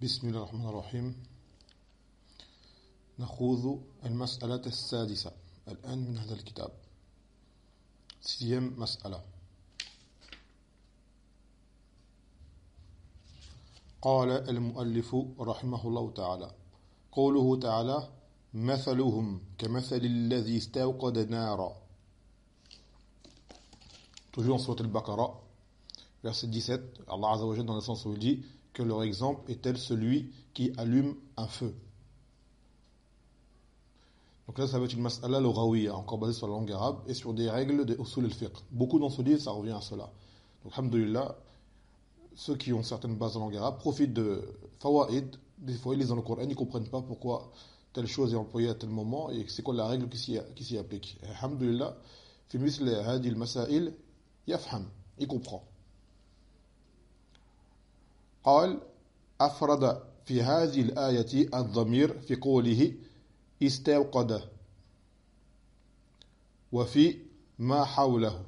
بسم الله الرحمن الرحيم نخوض المسألة السادسة الآن من هذا الكتاب سيام مسألة قال المؤلف رحمه الله تعالى قوله تعالى مثلهم كمثل الذي استوقد نارا toujours en Sourate Al-Baqarah verset 17 Allah Azza wa Jalla dans le sens où il dit que leur exemple est tel celui qui allume un feu. Donc là, ça va être une mas'ala lughawiyya, encore basée sur la langue arabe et sur des règles de usul al-fiqh. Beaucoup dans ce livre, ça revient à cela. Donc, alhamdoulilah, ceux qui ont certaines bases en langue arabe profitent de fawaïd. Des fois, ils lisent dans le Coran, ils ne comprennent pas pourquoi telle chose est employée à tel moment et c'est quoi la règle qui s'y applique. Et alhamdoulilah, fi misl hadi al-masail, yafham, il comprend. قال أفرد في هذه الآية الضمير في قوله استوقد وفي ما حوله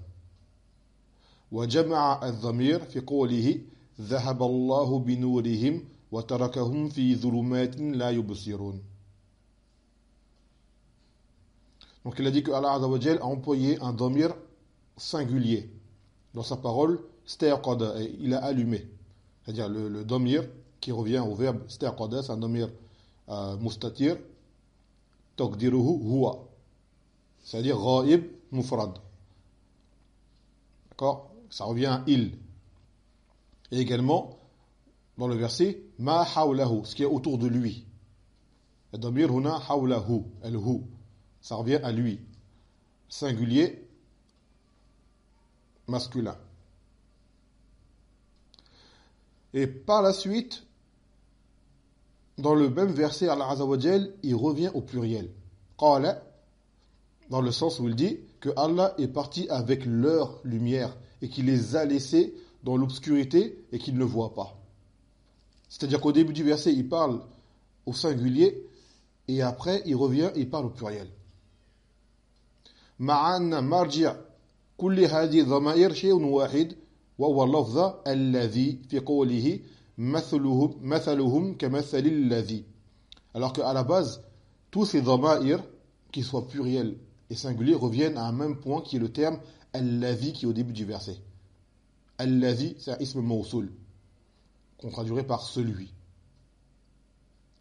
وجمع الضمير في قوله ذهب الله بنورهم وتركهم في ظلمات لا يبصرون. Donc il a dit que Allah Azza wa Jal a employé un dhamir singulier dans sa parole istawqada, il a allumé. C'est-à-dire le dhamir qui revient au verbe istaqada, c'est un dhamir mustatir, taqdiruhu huwa, c'est-à-dire ghaib mufrad. D'accord? Ça revient à il. Et également, dans le verset, ma hawlahu, ce qui est autour de lui. Le dhamir huna hawlahu, al-hu, ça revient à lui. Singulier, masculin. Et par la suite, dans le même verset, Allah Azza wa Jal, il revient au pluriel. Qala, dans le sens où il dit que Allah est parti avec leur lumière et qu'il les a laissés dans l'obscurité et qu'ils ne voient pas. C'est-à-dire qu'au début du verset, il parle au singulier et après, il revient et il parle au pluriel. Ma'anna marji' kulli hadi dhamair shay'un wahid. وهو اللفظ الذي في قوله مثلهم كمثل الذي. Alors qu'à la base, tous ces dhamair, qu'ils soient pluriels et singuliers, reviennent à un même point qui est le terme alladhi qui est au début du verset. Alladhi, c'est un ism mawsoul, qu'on traduirait par celui,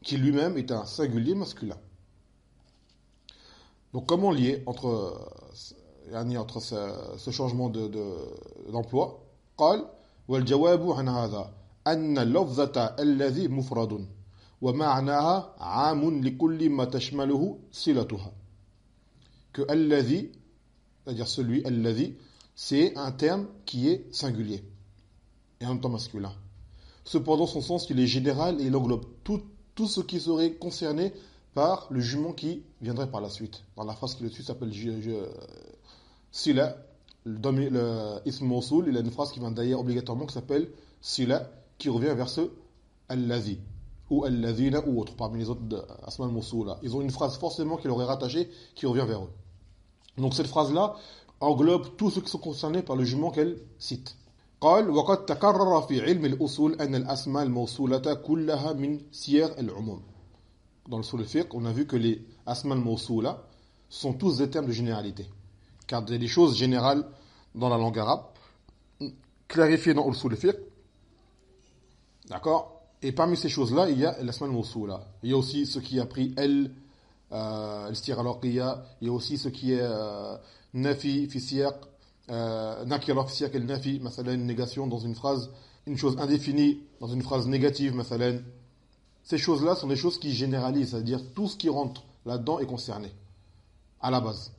qui lui-même est un singulier masculin. Donc comment lier entre ce changement d'emploi? قال والجواب عن هذا أن اللفظة الذي مفرد ومعناها عام لكل ما تشمله صلتها. Que الذي, c'est-à-dire celui, الذي, c'est un terme qui est singulier et en même temps masculin. Cependant, son sens, il est général et il englobe tout ce qui serait concerné par le jugement qui viendrait par la suite. Dans la phrase qui le suit s'appelle sila. Le ism mawsoul, il a une phrase qui vient d'ailleurs obligatoirement qui s'appelle sila, qui revient vers ce alladhi ou alladhina ou autre parmi les autres asma al-mawsoula. Ils ont une phrase forcément qui leur est rattachée qui revient vers eux. Donc cette phrase là englobe tous ceux qui sont concernés par le jugement qu'elle cite. قال وقد تكرر في علم الأصول أن الأسماء الموصولة كلها من صيغ العموم. Dans le usul al-fiqh, on a vu que les asma al-mawsoula sont tous des termes de généralité. Car il y a des choses générales dans la langue arabe, clarifiées dans l'usul al-fiqh. D'accord? Et parmi ces choses-là, il y a l'asma al-mawsoula. Il y a aussi ce qui a pris al-istira al-aqiyya, il y a aussi ce qui est nafi fi siyaq, nakira fi siyaq al-nafi, مثلا une négation dans une phrase, une chose indéfinie dans une phrase négative, مثلا. Ces choses-là sont des choses qui généralisent, c'est-à-dire tout ce qui rentre là-dedans est concerné, à la base.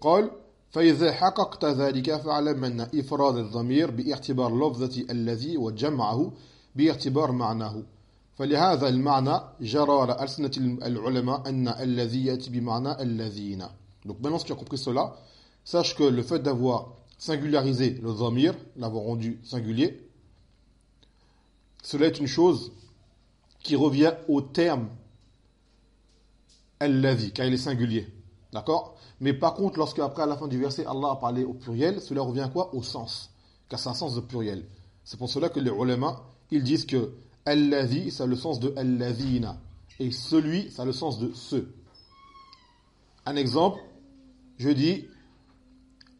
قال فإذا حققت ذلك فاعلم أن إفراد الضمير باعتبار لفظة الذي وجمعه باعتبار معناه فلهذا المعنى جرى على ألسنة العلماء أن الذي يأتي بمعنى الذين. Donc maintenant si tu as compris cela, sache que le fait d'avoir singularisé le dhamir, l'avoir rendu singulier, cela est une chose qui revient au terme alladhi, car il est singulier. D'accord? Mais par contre, lorsque après à la fin du verset, Allah a parlé au pluriel, cela revient à quoi? Au sens. car c'est un sens de pluriel. C'est pour cela que les ulama, ils disent que alladhi, ça a le sens de alladhina, et celui, ça a le sens de ceux. Un exemple, je dis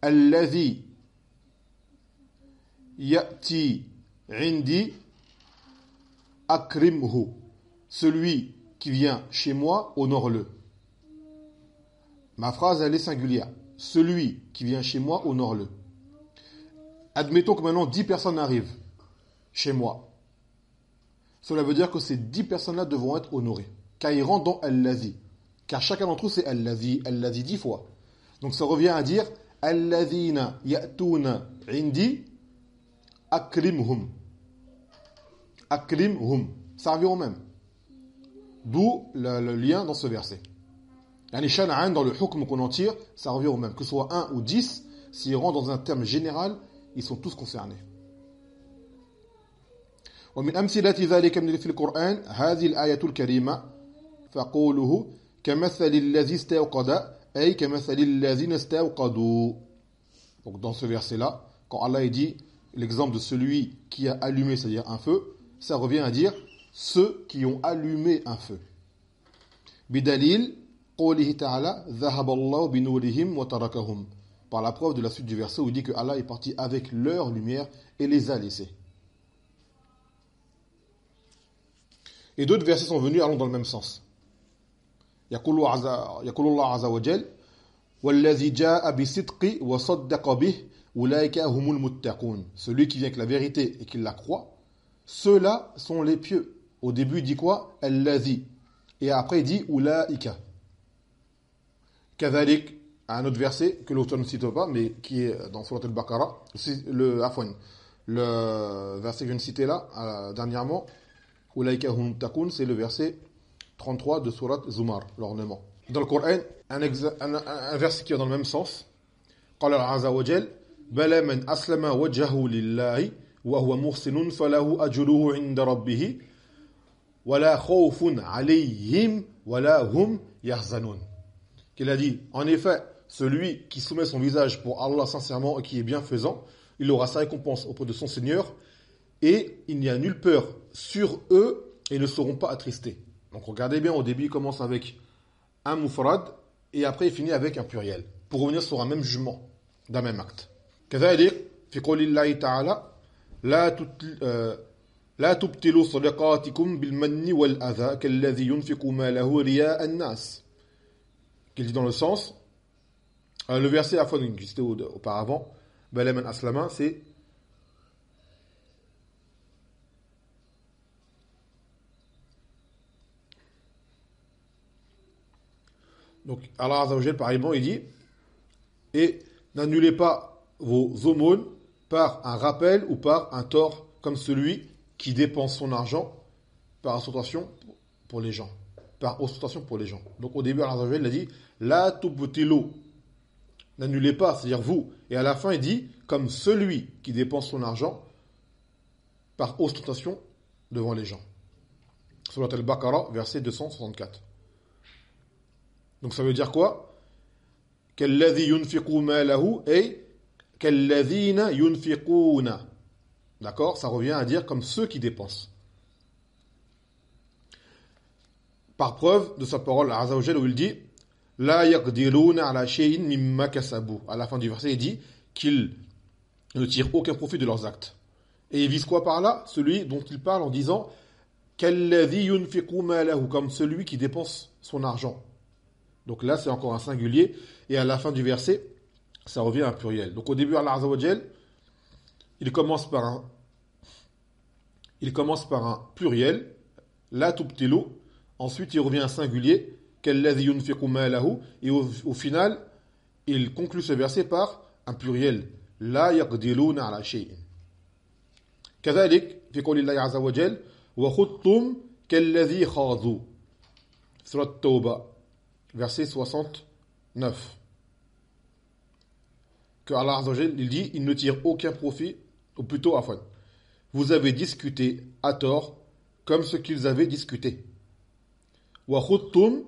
alladhi ya'ti indi akrimhu, celui qui vient chez moi, honore-le. Ma phrase, elle est singulière. Celui qui vient chez moi, honore-le. Admettons que maintenant 10 personnes arrivent chez moi. Cela veut dire que ces 10 personnes-là devront être honorées. Car ils rentrent dans Al-Ladhi. Car chacun d'entre eux, c'est Al-Ladhi, Al-Ladhi 10 fois. Donc ça revient à dire Al-Ladhina ya'tuna indi akrimhum. Akrimhum. Ça revient au même. D'où le lien dans ce verset. Yani shan'an, dans le hukm qu'on en tire, ça revient au même. Que ce soit 1 ou 10, s'ils rentrent dans un terme général, ils sont tous concernés. ومن أمثلة ذلك في القرآن هذه الآية الكريمة فقوله كمثل الذي استوقد أي كمثل الذين استوقدوا. Donc dans ce verset-là, quand Allah dit l'exemple de celui qui a allumé, c'est-à-dire un feu, ça revient à dire ceux qui ont allumé un feu. بدليل قوله تعالى ذهب الله بنورهم وتركهم. Par la preuve de la suite du verset où il dit que Allah est parti avec leur lumière et les a laissés. Et d'autres versets sont venus allant dans le même sens. يقول الله عز وجل والذي جاء بالصدق وصدق به أولئك هم المتقون. Celui qui vient avec la vérité et qui la croit, ceux-là sont les pieux. Au début il dit quoi? الذي. Et après il dit أولئك. كذلك, un autre verset que l'auteur ne cite pas, mais qui est dans Surat al-Baqarah, le verset que je viens de citer là, dernièrement, Ulaika hum taqun, c'est le verset 33 de Surat Zumar, l'ornement. Dans le Coran, un verset qui est dans le même sens, قال الله عز وجل بلى من أسلم وجهه لله وهو محسن فله أجره عند ربه ولا خوف عليهم ولا هم يحزنون. Qu'il a dit, en effet, celui qui soumet son visage pour Allah sincèrement et qui est bienfaisant, il aura sa récompense auprès de son Seigneur et il n'y a nulle peur sur eux et ne seront pas attristés. Donc regardez bien, au début il commence avec un mufrad et après il finit avec un pluriel pour revenir sur un même jugement d'un même acte. كذلك في قول الله تعالى لا تبطلوا صدقاتكم بالمن والأذى كالذي ينفق ماله رياء الناس. Qu'il dit dans le sens, le verset à la fois qui existait auparavant, Balaman Aslama, c'est donc Allah Azza wa Jal, pareillement, il dit et n'annulez pas vos aumônes par un rappel ou par un tort comme celui qui dépense son argent par ostentation pour les gens. Par ostentation pour les gens. Donc au début, Allah Azza wa Jal, il a dit la tubtilu, n'annulez pas, c'est-à-dire vous. Et à la fin, il dit comme celui qui dépense son argent par ostentation devant les gens. Surat al-Baqarah, verset 264. Donc ça veut dire quoi? Kalladhi yunfiqu malahu et kalladhina yunfiquna. D'accord? Ça revient à dire comme ceux qui dépensent. Par preuve de sa parole, Azza wa Jalla, où il dit la yaqdiruna ala shay'in mimma kasabu. À la fin du verset, il dit qu'ils ne tirent aucun profit de leurs actes. Et il vise quoi par là? Celui dont il parle en disant kalladhi yunfiqu malahu, comme celui qui dépense son argent. Donc là, c'est encore un singulier. Et à la fin du verset, ça revient à un pluriel. Donc au début, Allah Azza wa Jal, il commence par un pluriel, la tubtilu. Ensuite, il revient à un singulier, kalladhi yunfiqu malahu. Et au final, il conclut ce verset par un pluriel, la yaqdiruna ala shay'in. كذلك في قول الله عز وجل وخذتم كالذي خاضوا. Surat Tawbah, verset 69. Que Allah Azza wa Jal, il dit, il ne tire aucun profit, ou plutôt, afwan, vous avez discuté à tort comme ce qu'ils avaient discuté. Wa khuttum,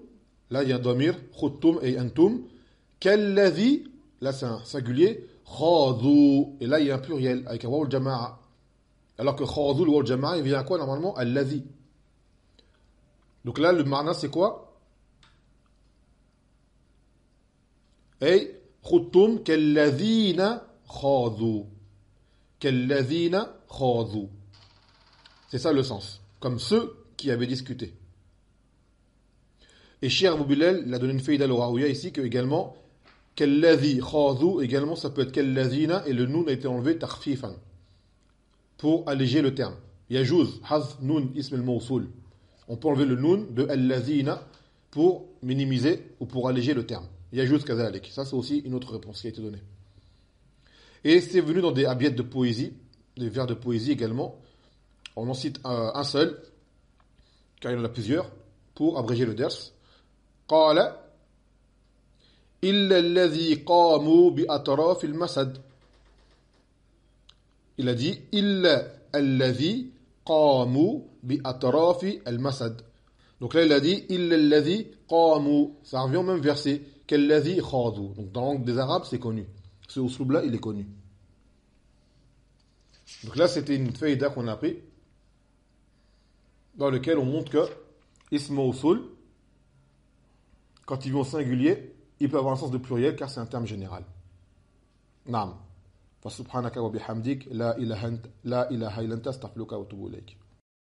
là il y a un damir, khuttum et antum, kalladhi, là c'est un singulier, khadhu. Et là, il y a un pluriel avec un waw al-jama'a. Alors que khadhu, le waw al-jama'a, il vient à quoi normalement? Alladhi. Donc là, le ma'na, c'est quoi? Hey, khuttum kalladhina khadhu. Kalladhina khadhu. C'est ça le sens. Comme ceux qui avaient discuté. Et Cheikh Abou Bilal, il a donné une faïda al-Raouya ici, que également, kalladhi khadhu, également ça peut être kalladhina, et le nun a été enlevé takhfifan, pour alléger le terme. Yajouz, haz nun ism al-mawsoul. On peut enlever le nun de alladhina pour minimiser ou pour alléger le terme. Yajouz kazalik. Ça, c'est aussi une autre réponse qui a été donnée. Et c'est venu dans des abiyats de poésie, des vers de poésie également. On en cite un seul, car il y en a plusieurs, pour abréger le ders. قال إلا الذي قاموا بأطراف المسد. Il a dit إلا الذي قاموا بأطراف المسد. Donc là il a dit إلا الذي قاموا. Ça revient au même verset كالذي خاضوا. Donc dans la langue des Arabes c'est connu. Ce usloub là il est connu. Donc là c'était une faïda qu'on a appris dans lequel on montre que ism mawsoul, quand il vient au singulier, il peut avoir un sens de pluriel car c'est un terme général. Naam. Fa subhanaka wa bihamdik la ilaha illa anta astaghfiruka wa atubu ilayk.